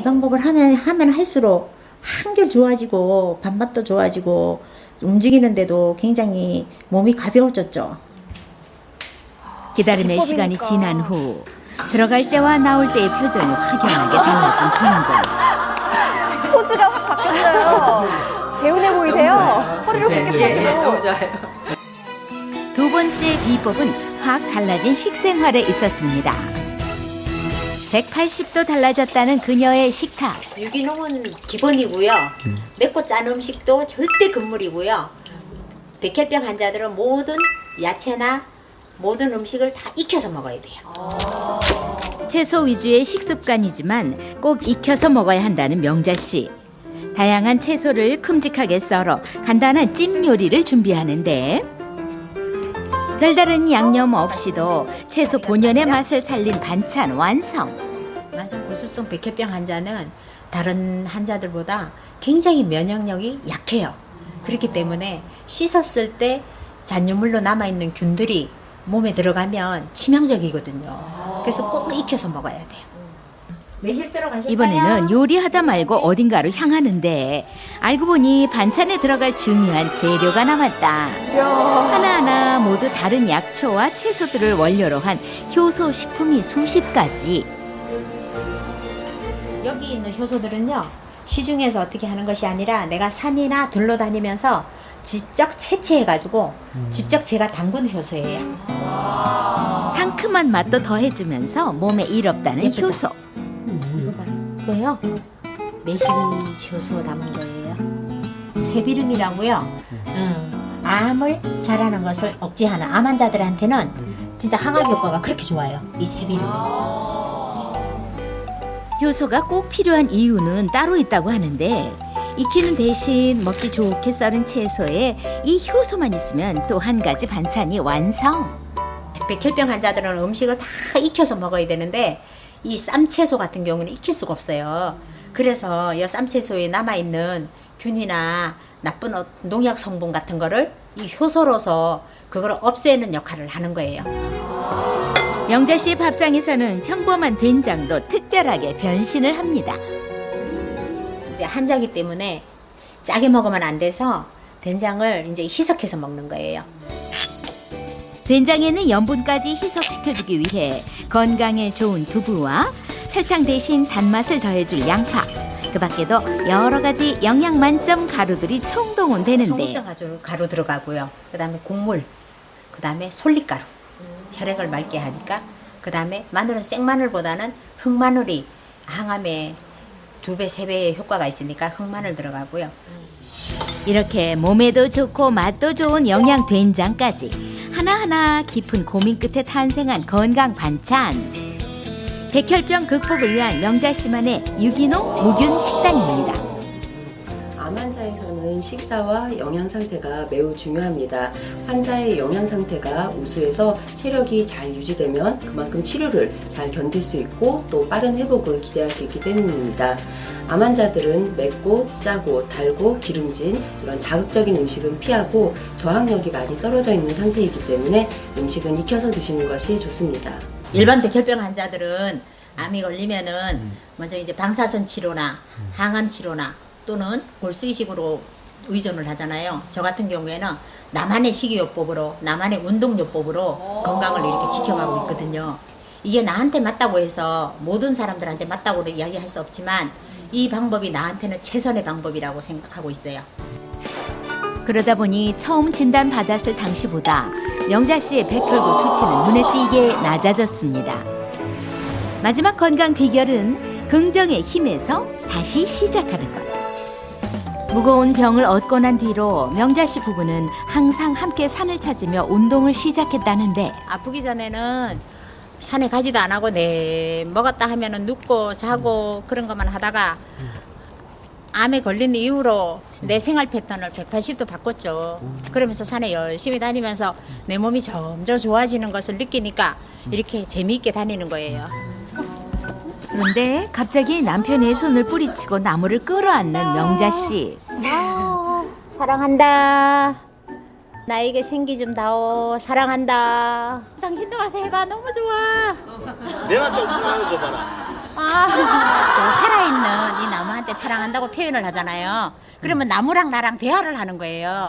이 방법을 하면 할수록 한결 좋아지고 밥맛도 좋아지고 움직이는데도 굉장히 몸이 가벼워졌죠. 기다림의 시간이 지난 후 들어갈 때와 나올 때의 표정이 확연하게 달라진 주인공. 포즈가 확 바뀌었어요. 개운해 보이세요? 허리를 굽게 펴시고. 두 번째 비법은 확 달라진 식생활에 있었습니다. 180도 달라졌다는 그녀의 식탁. 유기농은 기본이고요. 맵고 짠 음식도 절대 금물이고요. 백혈병 환자들은 모든 야채나 모든 음식을 다 익혀서 먹어야 돼요. 채소 위주의 식습관이지만 꼭 익혀서 먹어야 한다는 명자 씨. 다양한 채소를 큼직하게 썰어 간단한 찜 요리를 준비하는데 별다른 양념 없이도 채소 본연의 맛을 살린 반찬 완성. 만성 고수성 백혈병 환자는 다른 환자들보다 굉장히 면역력이 약해요. 그렇기 때문에 씻었을 때 잔유물로 남아있는 균들이 몸에 들어가면 치명적이거든요. 그래서 꼭 익혀서 먹어야 돼요. 매실 들어가실까요? 이번에는 요리하다 말고 어딘가로 향하는데 알고 보니 반찬에 들어갈 중요한 재료가 남았다. 하나하나 모두 다른 약초와 채소들을 원료로 한 효소 식품이 수십 가지. 여기 있는 효소들은요, 시중에서 어떻게 하는 것이 아니라 내가 산이나 들로 다니면서 직접 채취해가지고 직접 제가 담근 효소예요. 상큼한 맛도 더해주면서 몸에 일 없다는 예쁘죠? 효소. 이거요, 매실 효소 담은 거예요. 새비름이라고요. 암을 잘하는 것을 억제하는 암 환자들한테는 진짜 항암 효과가 그렇게 좋아요. 이 새비름이. 효소가 꼭 필요한 이유는 따로 있다고 하는데 익히는 대신 먹기 좋게 썰은 채소에 이 효소만 있으면 또 한 가지 반찬이 완성. 백혈병 환자들은 음식을 다 익혀서 먹어야 되는데 이 쌈채소 같은 경우는 익힐 수가 없어요. 그래서 이 쌈채소에 남아있는 균이나 나쁜 농약 성분 같은 거를 이 효소로서 그걸 없애는 역할을 하는 거예요. 명자 씨의 밥상에서는 평범한 된장도 특별하게 변신을 합니다. 이제 한자기 때문에 짜게 먹으면 안 돼서 된장을 이제 희석해서 먹는 거예요. 된장에는 염분까지 희석시켜주기 위해 건강에 좋은 두부와 설탕 대신 단맛을 더해줄 양파, 그 밖에도 여러 가지 영양 만점 가루들이 총동원되는데 청국장 가루 들어가고요. 그 다음에 곡물, 그 다음에 솔잎가루, 혈액을 맑게 하니까. 그 다음에 마늘은 생마늘보다는 흑마늘이 항암에 2배, 3배의 효과가 있으니까 흑마늘 들어가고요. 이렇게 몸에도 좋고 맛도 좋은 영양 된장까지 하나하나 깊은 고민 끝에 탄생한 건강 반찬. 백혈병 극복을 위한 명자 씨만의 유기농 무균 식단입니다. 암 환자에서는 식사와 영양 상태가 매우 중요합니다. 환자의 영양 상태가 우수해서 체력이 잘 유지되면 그만큼 치료를 잘 견딜 수 있고 또 빠른 회복을 기대할 수 있기 때문입니다. 암 환자들은 맵고 짜고 달고 기름진 이런 자극적인 음식은 피하고 저항력이 많이 떨어져 있는 상태이기 때문에 음식은 익혀서 드시는 것이 좋습니다. 일반 백혈병 환자들은 암이 걸리면은 먼저 이제 방사선 치료나 항암 치료나 또는 골수이식으로 의존을 하잖아요. 저 같은 경우에는 나만의 식이요법으로, 나만의 운동요법으로 건강을 이렇게 지켜가고 있거든요. 이게 나한테 맞다고 해서 모든 사람들한테 맞다고 이야기할 수 없지만 이 방법이 나한테는 최선의 방법이라고 생각하고 있어요. 그러다 보니 처음 진단 받았을 당시보다 명자 씨의 백혈구 수치는 눈에 띄게 낮아졌습니다. 마지막 건강 비결은 긍정의 힘에서 다시 시작하는 것. 무거운 병을 얻고 난 뒤로 명자 씨 부부는 항상 함께 산을 찾으며 운동을 시작했다는데 아프기 전에는 산에 가지도 안 하고 먹었다 하면은 눕고 자고 그런 것만 하다가 암에 걸린 이후로 내 생활 패턴을 180도 바꿨죠. 그러면서 산에 열심히 다니면서 내 몸이 점점 좋아지는 것을 느끼니까 이렇게 재미있게 다니는 거예요. 그런데 갑자기 남편의 손을 뿌리치고 나무를 끌어안는 명자 씨. 사랑한다. 나에게 생기 좀 다오. 사랑한다. 당신도 와서 해봐. 너무 좋아. 내가 좀 하나 줘봐라. 좀 살아있는 사랑한다고 표현을 하잖아요. 그러면 나무랑 나랑 대화를 하는 거예요.